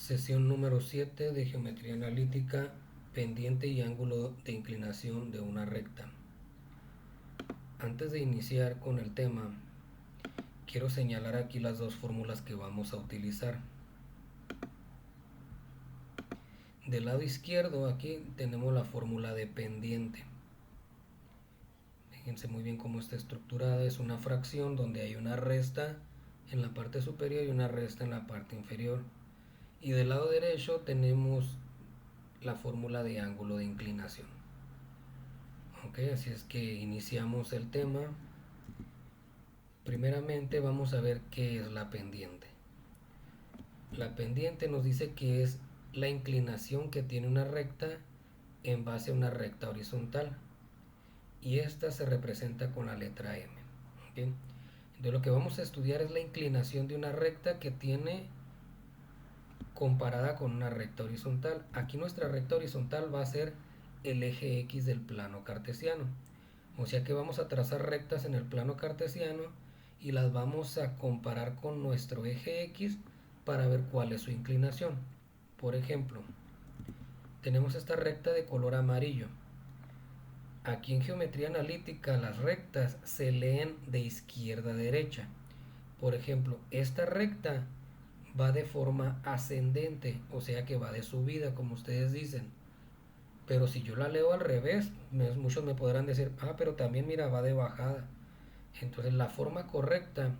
Sesión número 7 de geometría analítica, pendiente y ángulo de inclinación de una recta. Antes de iniciar con el tema, quiero señalar aquí las dos fórmulas que vamos a utilizar. Del lado izquierdo aquí tenemos la fórmula de pendiente. Fíjense muy bien cómo está estructurada. Es una fracción donde hay una resta en la parte superior y una resta en la parte inferior. Y del lado derecho tenemos la fórmula de ángulo de inclinación. Ok, así es que iniciamos el tema. Primeramente vamos a ver qué es la pendiente. La pendiente nos dice que es la inclinación que tiene una recta en base a una recta horizontal. Y esta se representa con la letra M. ¿Okay? Entonces lo que vamos a estudiar es la inclinación de una recta que tiene comparada con una recta horizontal. Aquí nuestra recta horizontal va a ser el eje X del plano cartesiano. O sea que vamos a trazar rectas en el plano cartesiano y las vamos a comparar con nuestro eje X para ver cuál es su inclinación. Por ejemplo, tenemos esta recta de color amarillo. Aquí en geometría analítica las rectas se leen de izquierda a derecha. Por ejemplo, esta recta va de forma ascendente, o sea que va de subida, como ustedes dicen. Pero si yo la leo al revés, muchos me podrán decir, pero también mira, va de bajada. Entonces la forma correcta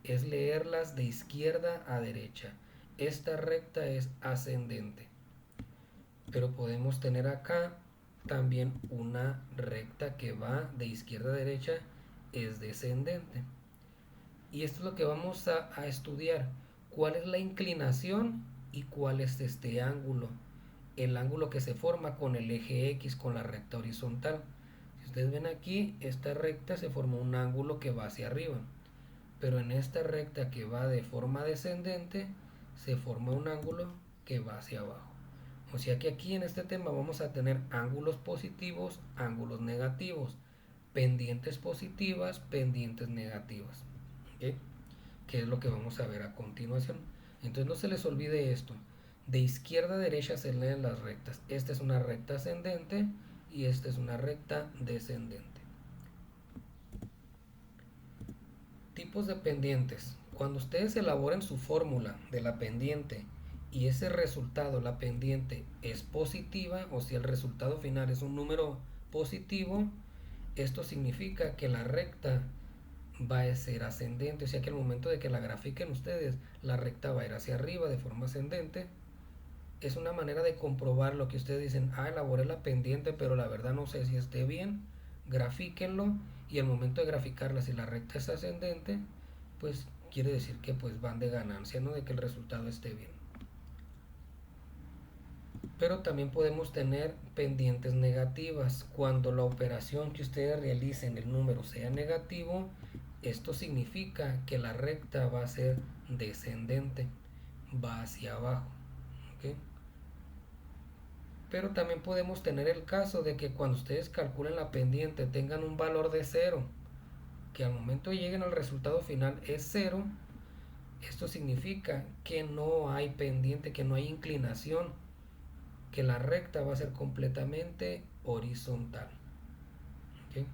es leerlas de izquierda a derecha. Esta recta es ascendente. Pero podemos tener acá también una recta que va de izquierda a derecha, es descendente. Y esto es lo que vamos a estudiar. ¿Cuál es la inclinación y cuál es este ángulo? El ángulo que se forma con el eje X, con la recta horizontal. Si ustedes ven aquí, esta recta se forma un ángulo que va hacia arriba. Pero en esta recta que va de forma descendente, se forma un ángulo que va hacia abajo. O sea que aquí en este tema vamos a tener ángulos positivos, ángulos negativos, pendientes positivas, pendientes negativas. ¿Okay? Que es lo que vamos a ver a continuación. Entonces no se les olvide esto. De izquierda a derecha se leen las rectas. Esta es una recta ascendente y esta es una recta descendente. Tipos de pendientes. Cuando ustedes elaboren su fórmula de la pendiente y ese resultado, la pendiente, es positiva, o si el resultado final es un número positivo, esto significa que la recta va a ser ascendente, o sea que al momento de que la grafiquen ustedes, la recta va a ir hacia arriba de forma ascendente. Es una manera de comprobar lo que ustedes dicen, elaboré la pendiente, pero la verdad no sé si esté bien. Grafíquenlo y al momento de graficarla, si la recta es ascendente, pues quiere decir que pues van de ganancia, ¿no? De que el resultado esté bien. Pero también podemos tener pendientes negativas. Cuando la operación que ustedes realicen, el número sea negativo, esto significa que la recta va a ser descendente, va hacia abajo. ¿Okay? Pero también podemos tener el caso de que cuando ustedes calculen la pendiente tengan un valor de cero, que al momento de lleguen al resultado final es cero. Esto significa que no hay pendiente, que no hay inclinación, que la recta va a ser completamente horizontal. ¿Okay?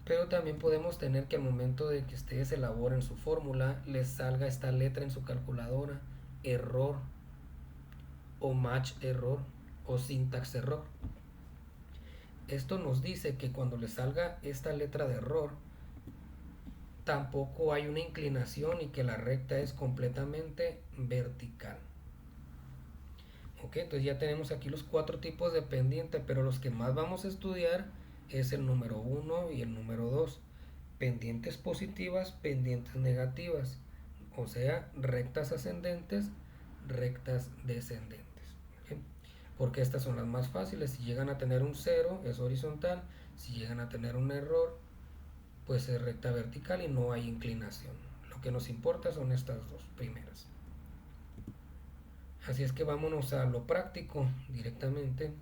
Pero también podemos tener que al momento de que ustedes elaboren su fórmula, les salga esta letra en su calculadora, error, o match error, o syntax error. Esto nos dice que cuando les salga esta letra de error, tampoco hay una inclinación y que la recta es completamente vertical. Ok, entonces ya tenemos aquí los 4 tipos de pendiente, pero los que más vamos a estudiar es el número 1 y el número 2. Pendientes positivas, pendientes negativas. O sea, rectas ascendentes, rectas descendentes. ¿Ok? Porque estas son las más fáciles. Si llegan a tener un 0 es horizontal. Si llegan a tener un error, pues es recta vertical y no hay inclinación. Lo que nos importa son estas dos primeras. Así es que vámonos a lo práctico directamente.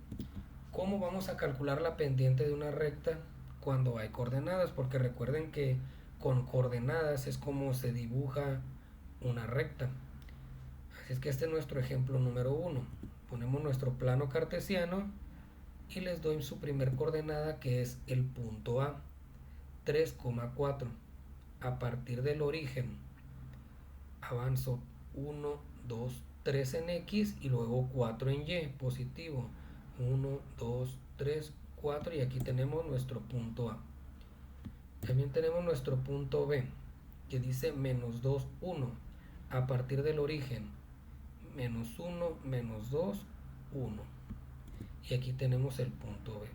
¿Cómo vamos a calcular la pendiente de una recta cuando hay coordenadas? Porque recuerden que con coordenadas es como se dibuja una recta. Así es que este es nuestro ejemplo número 1. Ponemos nuestro plano cartesiano y les doy su primer coordenada, que es el punto A, 3,4. A partir del origen avanzo 1, 2, 3 en X y luego 4 en Y, positivo. 1, 2, 3, 4 y aquí tenemos nuestro punto A. También tenemos nuestro punto B, que dice menos 2, 1. A partir del origen, menos 1, menos 2, 1. Y aquí tenemos el punto B.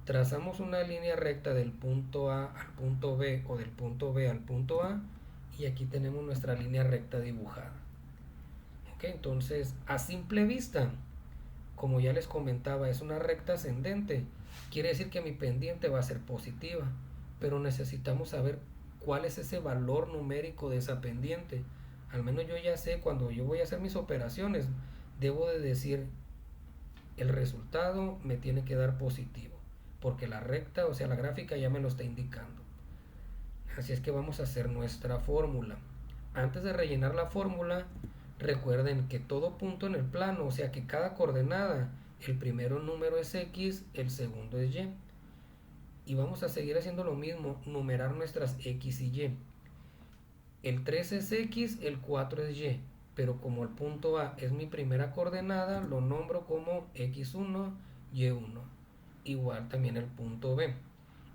Trazamos una línea recta del punto A al punto B o del punto B al punto A y aquí tenemos nuestra línea recta dibujada. ¿Ok? Entonces, a simple vista, como ya les comentaba, es una recta ascendente. Quiere decir que mi pendiente va a ser positiva, pero necesitamos saber cuál es ese valor numérico de esa pendiente. Al menos yo ya sé, cuando yo voy a hacer mis operaciones, debo de decir el resultado me tiene que dar positivo, porque la recta, o sea, la gráfica ya me lo está indicando. Así es que vamos a hacer nuestra fórmula. Antes de rellenar la fórmula, recuerden que todo punto en el plano, o sea que cada coordenada, el primero número es X, el segundo es Y. Y vamos a seguir haciendo lo mismo, numerar nuestras X y Y. El 3 es X, el 4 es Y. Pero como el punto A es mi primera coordenada, lo nombro como X1, Y1. Igual también el punto B.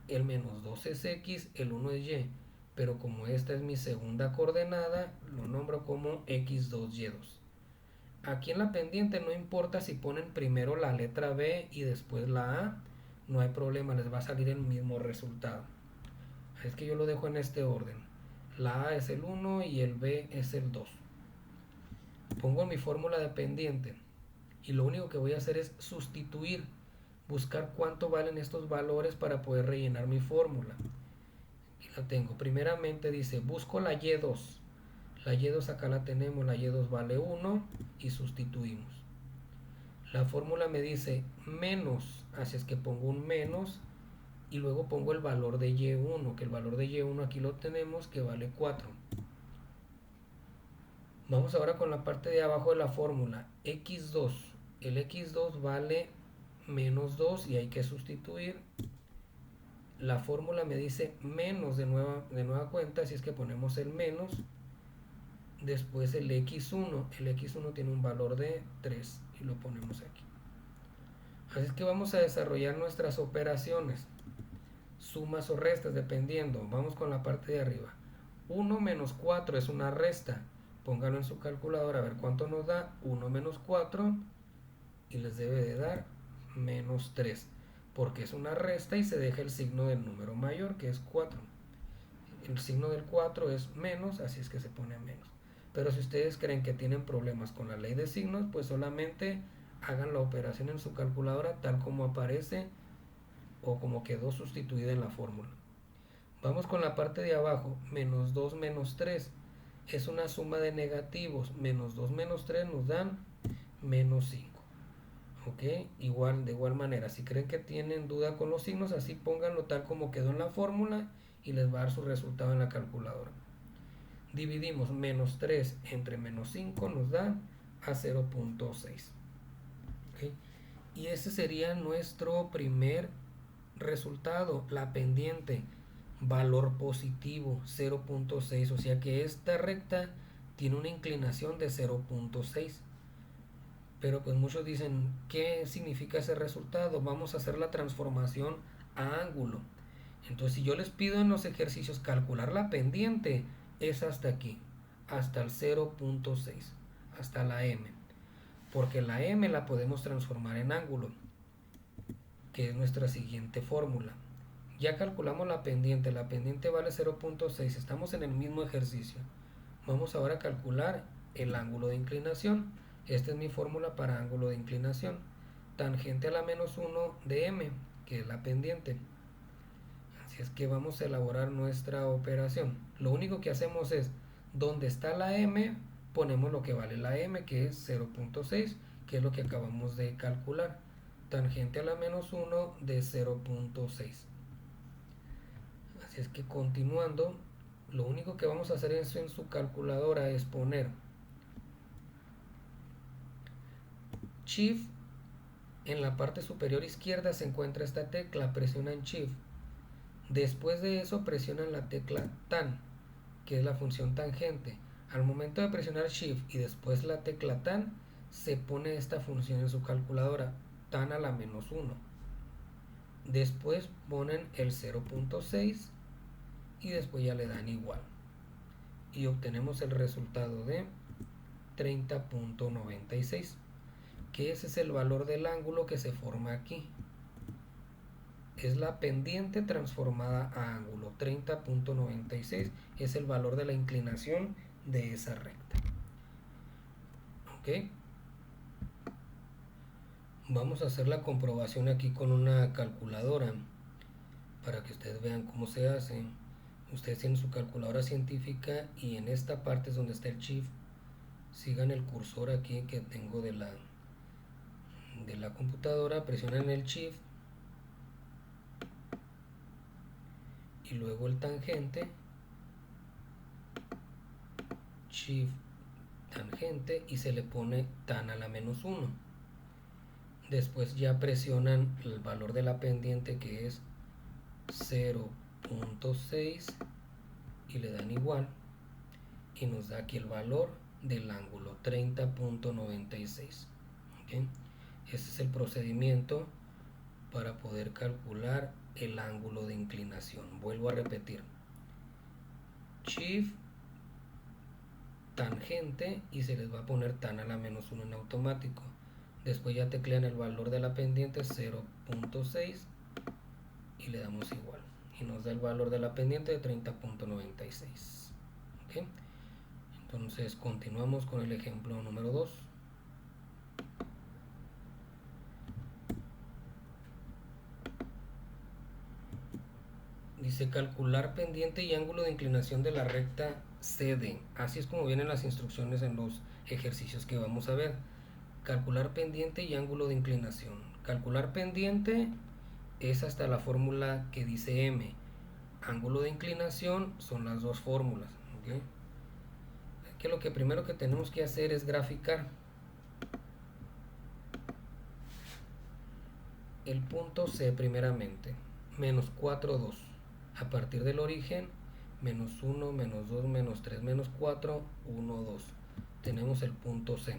El menos 2 es X, el 1 es Y. Pero como esta es mi segunda coordenada, lo nombro como X2, Y2. Aquí en la pendiente no importa si ponen primero la letra B y después la A, no hay problema, les va a salir el mismo resultado. Es que yo lo dejo en este orden. La A es el 1 y el B es el 2. Pongo mi fórmula de pendiente y lo único que voy a hacer es sustituir, buscar cuánto valen estos valores para poder rellenar mi fórmula. Y la tengo. Primeramente dice, busco la Y2. La Y2 acá la tenemos, la Y2 vale 1 y sustituimos. La fórmula me dice menos, así es que pongo un menos y luego pongo el valor de Y1, que el valor de Y1 aquí lo tenemos, que vale 4. Vamos ahora con la parte de abajo de la fórmula, X2. El X2 vale menos 2 y hay que sustituir. La fórmula me dice menos de nueva cuenta, así es que ponemos el menos. Después el X1. El X1 tiene un valor de 3 y lo ponemos aquí. Así es que vamos a desarrollar nuestras operaciones. Sumas o restas, dependiendo. Vamos con la parte de arriba. 1 menos 4 es una resta. Póngalo en su calculadora a ver cuánto nos da. 1 menos 4 y les debe de dar menos 3. Porque es una resta y se deja el signo del número mayor, que es 4. El signo del 4 es menos, así es que se pone menos. Pero si ustedes creen que tienen problemas con la ley de signos, pues solamente hagan la operación en su calculadora tal como aparece o como quedó sustituida en la fórmula. Vamos con la parte de abajo, menos 2 menos 3. Es una suma de negativos. Menos 2 menos 3 nos dan menos 5. ¿Ok? De igual manera, si creen que tienen duda con los signos, así pónganlo tal como quedó en la fórmula y les va a dar su resultado en la calculadora. Dividimos menos 3 entre menos 5 nos da a 0.6. ¿Ok? Y ese sería nuestro primer resultado, la pendiente, valor positivo 0.6, o sea que esta recta tiene una inclinación de 0.6. Pero pues muchos dicen, ¿qué significa ese resultado? Vamos a hacer la transformación a ángulo. Entonces si yo les pido en los ejercicios calcular la pendiente, es hasta aquí, hasta el 0.6, hasta la M. Porque la M la podemos transformar en ángulo, que es nuestra siguiente fórmula. Ya calculamos la pendiente vale 0.6, estamos en el mismo ejercicio. Vamos ahora a calcular el ángulo de inclinación. Esta es mi fórmula para ángulo de inclinación. Tangente a la menos 1 de M, que es la pendiente. Así es que vamos a elaborar nuestra operación. Lo único que hacemos es, donde está la M, ponemos lo que vale la M, que es 0.6, que es lo que acabamos de calcular. Tangente a la menos 1 de 0.6. Así es que continuando, lo único que vamos a hacer es en su calculadora es poner Shift, en la parte superior izquierda se encuentra esta tecla, presionan Shift. Después de eso presionan la tecla Tan, que es la función tangente. Al momento de presionar Shift y después la tecla Tan, se pone esta función en su calculadora, tan a la -1. Después ponen el 0.6 y después ya le dan igual. Y obtenemos el resultado de 30.96, que ese es el valor del ángulo que se forma aquí. Es la pendiente transformada a ángulo. 30.96 es el valor de la inclinación de esa recta. ¿Ok? Vamos a hacer la comprobación aquí con una calculadora para que ustedes vean cómo se hace. Ustedes tienen su calculadora científica y en esta parte es donde está el Shift. Sigan el cursor aquí que tengo de la computadora, presionan el Shift y luego el tangente, Shift, tangente, y se le pone tan a la -1. Después ya presionan el valor de la pendiente, que es 0.6, y le dan igual y nos da aquí el valor del ángulo, 30.96. ¿Okay? Este es el procedimiento para poder calcular el ángulo de inclinación. Vuelvo a repetir: Shift, tangente, y se les va a poner tan a la -1 en automático. Después ya teclean el valor de la pendiente, 0.6, y le damos igual y nos da el valor de la pendiente de 30.96. ¿Okay? Entonces continuamos con el ejemplo número 2. Dice calcular pendiente y ángulo de inclinación de la recta CD. Así es como vienen las instrucciones en los ejercicios que vamos a ver. Calcular pendiente y ángulo de inclinación. Calcular pendiente es hasta la fórmula que dice M. Ángulo de inclinación son las dos fórmulas. ¿Okay? Que lo que primero que tenemos que hacer es graficar el punto C primeramente, menos 4, 2. A partir del origen, menos 1, menos 2, menos 3, menos 4, 1, 2. Tenemos el punto C.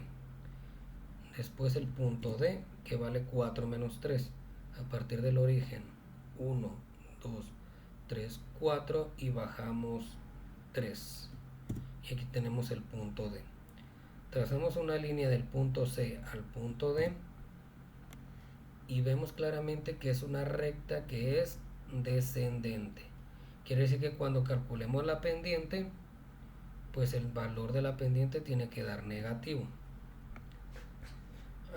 Después el punto D, que vale 4 menos 3. A partir del origen, 1, 2, 3, 4 y bajamos 3. Y aquí tenemos el punto D. Trazamos una línea del punto C al punto D y vemos claramente que es una recta que es descendente. Quiere decir que cuando calculemos la pendiente, pues el valor de la pendiente tiene que dar negativo.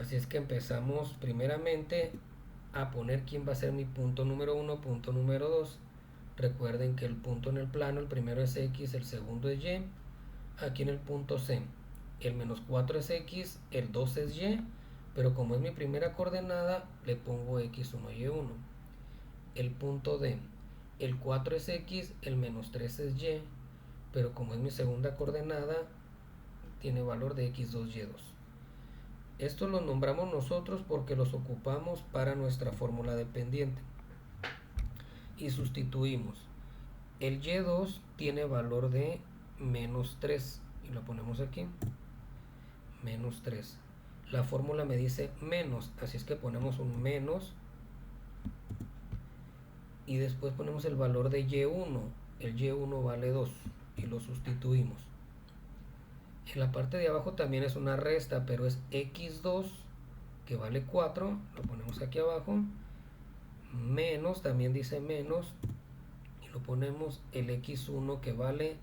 Así es que empezamos primeramente a poner quién va a ser mi punto número 1, punto número 2. Recuerden que el punto en el plano, el primero es X, el segundo es Y. Aquí en el punto C, el menos 4 es X, el 2 es Y, pero como es mi primera coordenada, le pongo X1, Y1. El punto D, el 4 es X, el menos 3 es Y, pero como es mi segunda coordenada, tiene valor de X2, Y2. Estos los nombramos nosotros porque los ocupamos para nuestra fórmula de pendiente. Y sustituimos. El Y2 tiene valor de menos 3 y lo ponemos aquí, menos 3. La fórmula me dice menos, así es que ponemos un menos y después ponemos el valor de Y1. El Y1 vale 2 y lo sustituimos. En la parte de abajo también es una resta, pero es X2 que vale 4, lo ponemos aquí abajo, menos, también dice menos, y lo ponemos el X1 que vale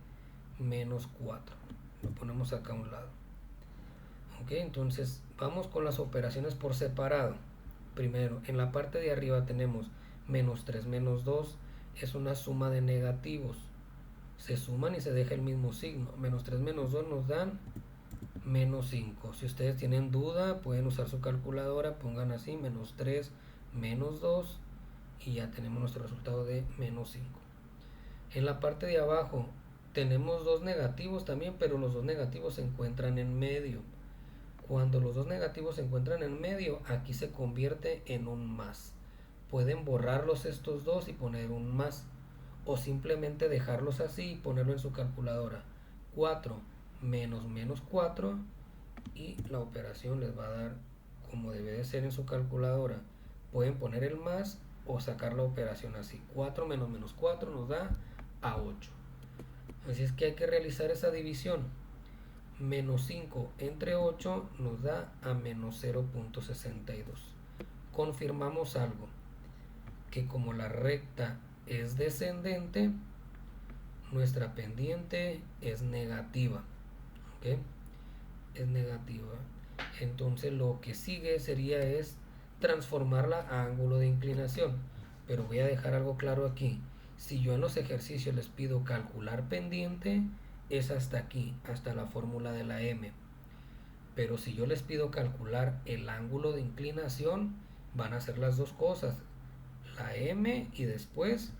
menos 4, lo ponemos acá a un lado. Ok, entonces vamos con las operaciones por separado. Primero, en la parte de arriba tenemos menos 3 menos 2, es una suma de negativos, se suman y se deja el mismo signo. Menos 3 menos 2 nos dan menos 5. Si ustedes tienen duda, pueden usar su calculadora, pongan así, menos 3 menos 2, y ya tenemos nuestro resultado de menos 5. En la parte de abajo tenemos dos negativos también, pero los dos negativos se encuentran en medio. Cuando los dos negativos se encuentran en medio, aquí se convierte en un más. Pueden borrarlos estos dos y poner un más, o simplemente dejarlos así y ponerlo en su calculadora. 4 menos menos 4, y la operación les va a dar como debe de ser en su calculadora. Pueden poner el más o sacar la operación así. 4 menos menos 4 nos da a 8. Así es que hay que realizar esa división. Menos 5 entre 8 nos da a menos 0.62. Confirmamos algo, que como la recta es descendente, nuestra pendiente es negativa. ¿Ok? Es negativa. Entonces lo que sigue sería es transformarla a ángulo de inclinación. Pero voy a dejar algo claro aquí. Si yo en los ejercicios les pido calcular pendiente, es hasta aquí, hasta la fórmula de la m. Pero si yo les pido calcular el ángulo de inclinación, van a hacer las dos cosas, la m y después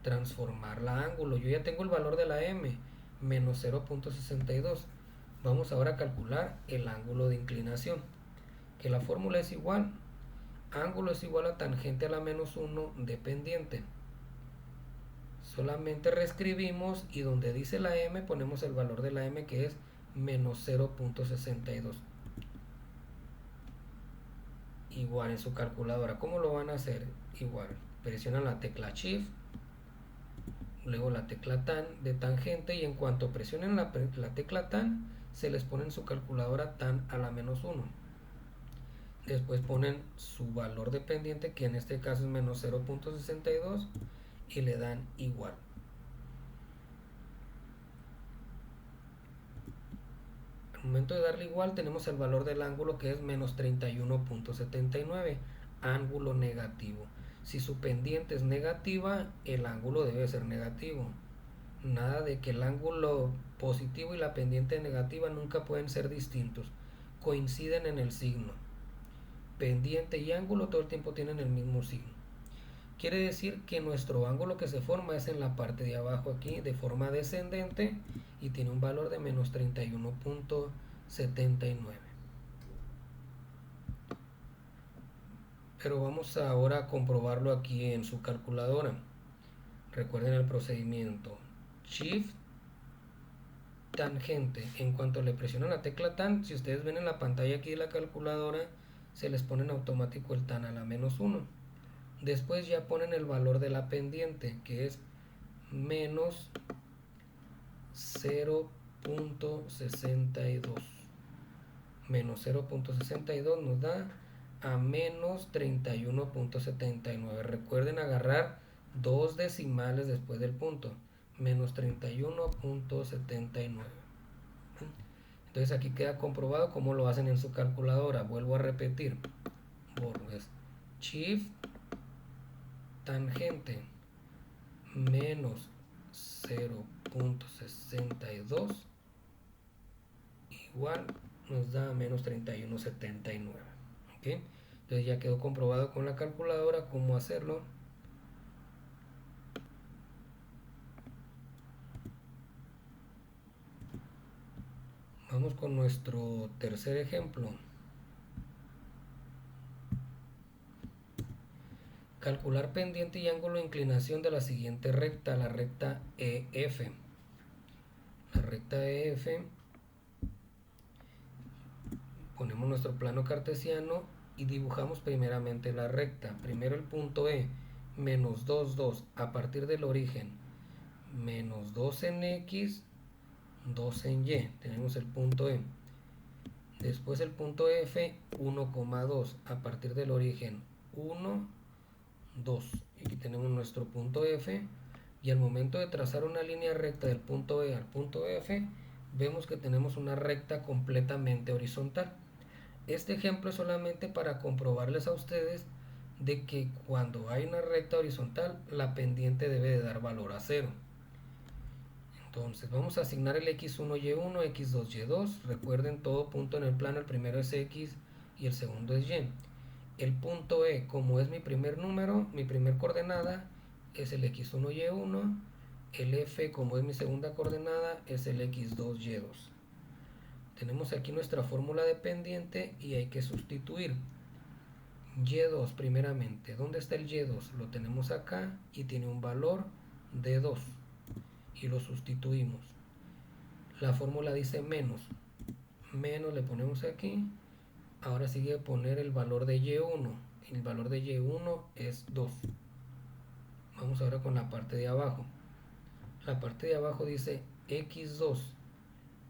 transformarla a ángulo. Yo ya tengo el valor de la m, menos 0.62. Vamos ahora a calcular el ángulo de inclinación, que la fórmula es igual, ángulo es igual a tangente a la menos 1 de pendiente. Solamente reescribimos y donde dice la m ponemos el valor de la m, que es menos 0.62. Igual en su calculadora. ¿Cómo lo van a hacer? Igual, presionan la tecla Shift, luego la tecla tan de tangente, y en cuanto presionen la tecla tan, se les pone en su calculadora tan a la menos 1. Después ponen su valor de pendiente, que en este caso es menos 0.62, y le dan igual. Al momento de darle igual, tenemos el valor del ángulo, que es menos 31.79, ángulo negativo. Si su pendiente es negativa, el ángulo debe ser negativo. Nada de que el ángulo positivo y la pendiente negativa nunca pueden ser distintos. Coinciden en el signo. Pendiente y ángulo todo el tiempo tienen el mismo signo. Quiere decir que nuestro ángulo que se forma es en la parte de abajo aquí, de forma descendente, y tiene un valor de menos 31.79. Pero vamos ahora a comprobarlo aquí en su calculadora. Recuerden el procedimiento. Shift, tangente. En cuanto le presionan la tecla tan, si ustedes ven en la pantalla aquí de la calculadora, se les pone en automático el tan a la menos 1. Después ya ponen el valor de la pendiente, que es menos 0.62. Menos 0.62 nos da a menos 31.79. Recuerden agarrar dos decimales después del punto. Menos 31.79. Entonces aquí queda comprobado cómo lo hacen en su calculadora. Vuelvo a repetir. Shift, tangente, menos 0.62 igual nos da menos 31.79. ¿Okay? Entonces ya quedó comprobado con la calculadora cómo hacerlo. Vamos con nuestro tercer ejemplo. Calcular pendiente y ángulo de inclinación de la siguiente recta, la recta EF. La recta EF, ponemos nuestro plano cartesiano y dibujamos primeramente la recta. Primero el punto E, menos 2, 2, a partir del origen, menos 2 en X, 2 en Y. Tenemos el punto E. Después el punto F, 1,2, a partir del origen, 1, 2. Aquí tenemos nuestro punto F, y al momento de trazar una línea recta del punto E al punto F, vemos que tenemos una recta completamente horizontal. Este ejemplo es solamente para comprobarles a ustedes de que cuando hay una recta horizontal, la pendiente debe de dar valor a 0. Entonces vamos a asignar el x1, y1, x2, y2. Recuerden, todo punto en el plano, el primero es x y el segundo es y. El punto E, como es mi primer número, mi primer coordenada, es el x1, y1. El F, como es mi segunda coordenada, es el x2, y2. Tenemos aquí nuestra fórmula de pendiente y hay que sustituir. Y2 primeramente. ¿Dónde está el Y2? Lo tenemos acá y tiene un valor de 2 y lo sustituimos. La fórmula dice menos. Menos le ponemos aquí. Ahora sigue poner el valor de Y1. El valor de Y1 es 2. Vamos ahora con la parte de abajo. La parte de abajo dice X2.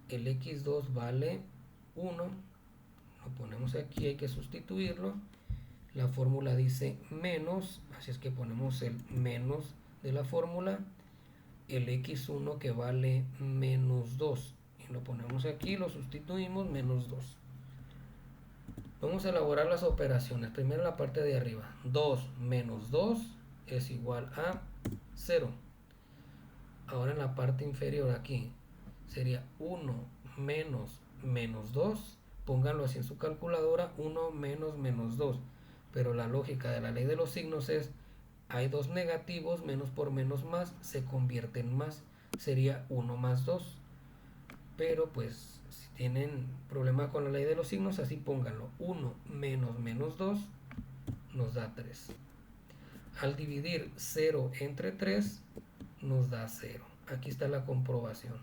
El X2 vale 1. Lo ponemos aquí, hay que sustituirlo. La fórmula dice menos, así es que ponemos el menos de la fórmula. El X1 que vale menos 2. Y lo ponemos aquí, lo sustituimos, menos 2. Vamos a elaborar las operaciones. Primero la parte de arriba. 2 menos 2 es igual a 0. Ahora en la parte inferior aquí sería 1 menos menos 2. Pónganlo así en su calculadora, 1 menos menos 2. Pero la lógica de la ley de los signos es, hay dos negativos, menos por menos más, se convierte en más. Sería 1 más 2. Pero pues si tienen problema con la ley de los signos, así pónganlo. 1 menos menos 2 nos da 3. Al dividir 0 entre 3 nos da 0. Aquí está la comprobación.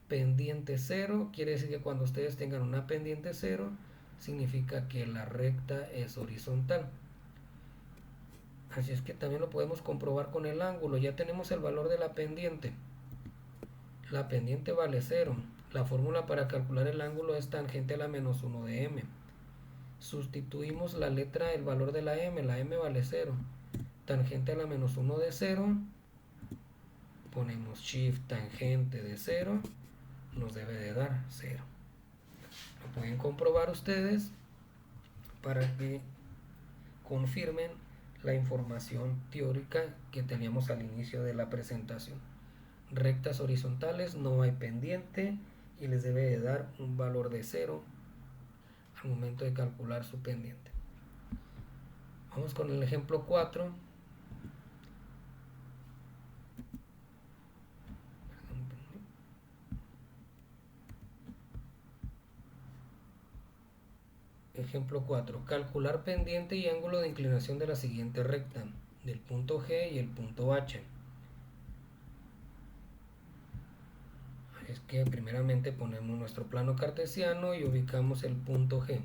Pendiente 0 quiere decir que cuando ustedes tengan una pendiente 0 significa que la recta es horizontal. Así es que también lo podemos comprobar con el ángulo. Ya tenemos el valor de la pendiente. La pendiente vale 0. La fórmula para calcular el ángulo es tangente a la menos 1 de m. Sustituimos la letra, el valor de la m. La m vale 0. Tangente a la menos 1 de 0. Ponemos shift tangente de 0. Nos debe de dar 0. Lo pueden comprobar ustedes para que confirmen la información teórica que teníamos al inicio de la presentación. Rectas horizontales, no hay pendiente y les debe de dar un valor de 0 al momento de calcular su pendiente. Vamos con el ejemplo 4. Ejemplo 4. Calcular pendiente y ángulo de inclinación de la siguiente recta, del punto G y el punto H. Es que primeramente ponemos nuestro plano cartesiano y ubicamos el punto G.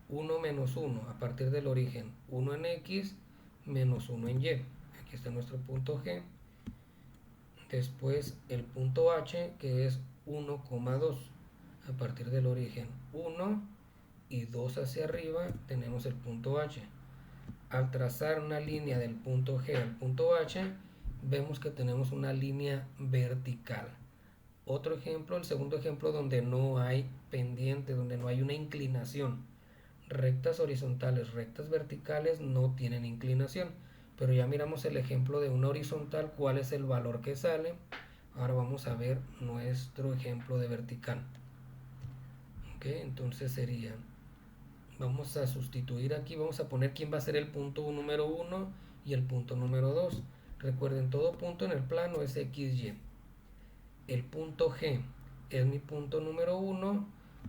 1 menos 1 a partir del origen. 1 en X menos 1 en Y. Aquí está nuestro punto G. Después el punto H, que es 1,2 a partir del origen. 1 y 2 hacia arriba tenemos el punto H. Al trazar una línea del punto G al punto H, vemos que tenemos una línea vertical. Otro ejemplo, el segundo ejemplo, donde no hay pendiente, donde no hay una inclinación. Rectas horizontales, rectas verticales no tienen inclinación. Pero ya miramos el ejemplo de una horizontal, cuál es el valor que sale. Ahora vamos a ver nuestro ejemplo de vertical. Ok, entonces sería, vamos a sustituir aquí, vamos a poner quién va a ser el punto número 1 y el punto número 2. Recuerden, todo punto en el plano es XY. El punto G es mi punto número 1,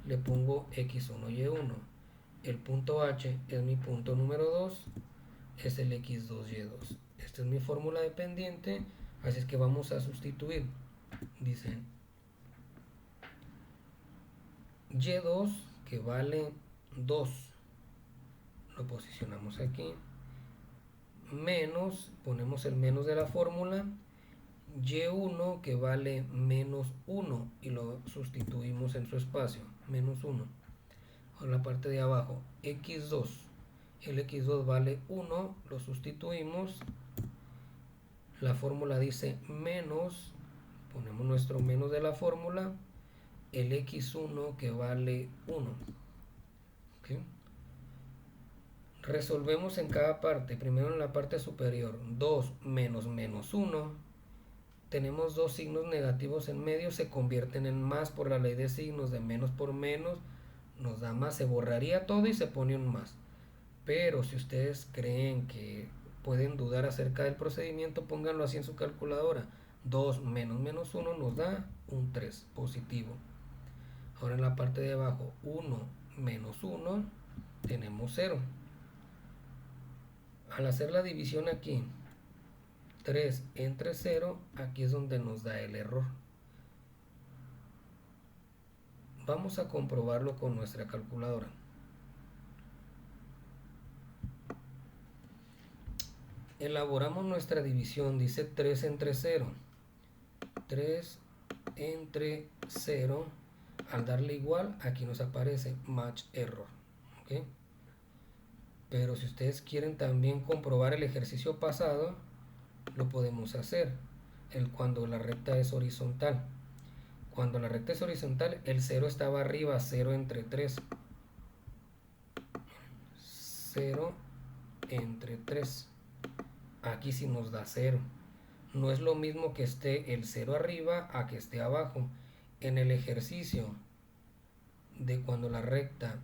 le pongo X1, Y1. El punto H es mi punto número 2, es el X2, Y2. Esta es mi fórmula de pendiente, así es que vamos a sustituir. Dice Y2 que vale 2, lo posicionamos aquí, menos, ponemos el menos de la fórmula, Y1 que vale menos 1 y lo sustituimos en su espacio, menos 1. En la parte de abajo, X2, el X2 vale 1, lo sustituimos, la fórmula dice menos, ponemos nuestro menos de la fórmula, el X1 que vale 1. ¿Okay? Resolvemos en cada parte. Primero en la parte superior, 2 menos menos 1. Tenemos dos signos negativos en medio, se convierten en más por la ley de signos, de menos por menos nos da más, se borraría todo y se pone un más. Pero si ustedes creen que pueden dudar acerca del procedimiento, pónganlo así en su calculadora. 2 menos menos 1 nos da un 3 positivo. Ahora en la parte de abajo, 1 menos 1, tenemos 0. Al hacer la división aquí, 3 entre 0, aquí es donde nos da el error. Vamos a comprobarlo con nuestra calculadora. Elaboramos nuestra división, dice 3 entre 0. 3 entre 0, al darle igual, aquí nos aparece match error. ¿Okay? Pero si ustedes quieren también comprobar el ejercicio pasado, lo podemos hacer cuando la recta es horizontal. Cuando la recta es horizontal, el 0 estaba arriba, 0 entre 3. 0 entre 3. Aquí sí nos da 0. No es lo mismo que esté el 0 arriba a que esté abajo. En el ejercicio de cuando la recta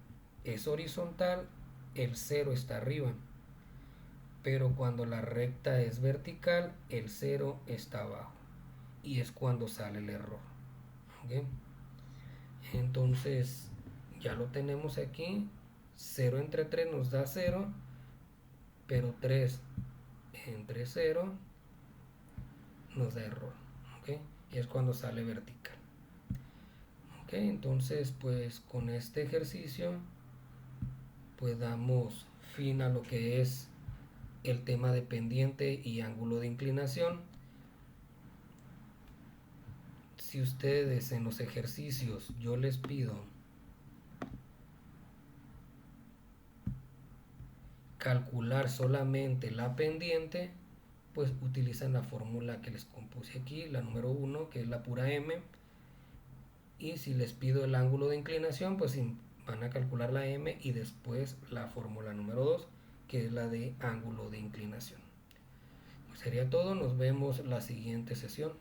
es horizontal, el 0 está arriba. Pero cuando la recta es vertical, el 0 está abajo. Y es cuando sale el error. ¿Okay? Entonces, ya lo tenemos aquí. 0 entre 3 nos da 0. Pero 3 entre 0 nos da error. ¿Okay? Y es cuando sale vertical. ¿Okay? Entonces, pues con este ejercicio, pues damos fin a lo que es el tema de pendiente y ángulo de inclinación. Si ustedes en los ejercicios yo les pido calcular solamente la pendiente, pues utilizan la fórmula que les compuse aquí, la número 1, que es la pura m. Y si les pido el ángulo de inclinación, pues van a calcular la m y después la fórmula número 2, que es la de ángulo de inclinación. Pues sería todo, nos vemos la siguiente sesión.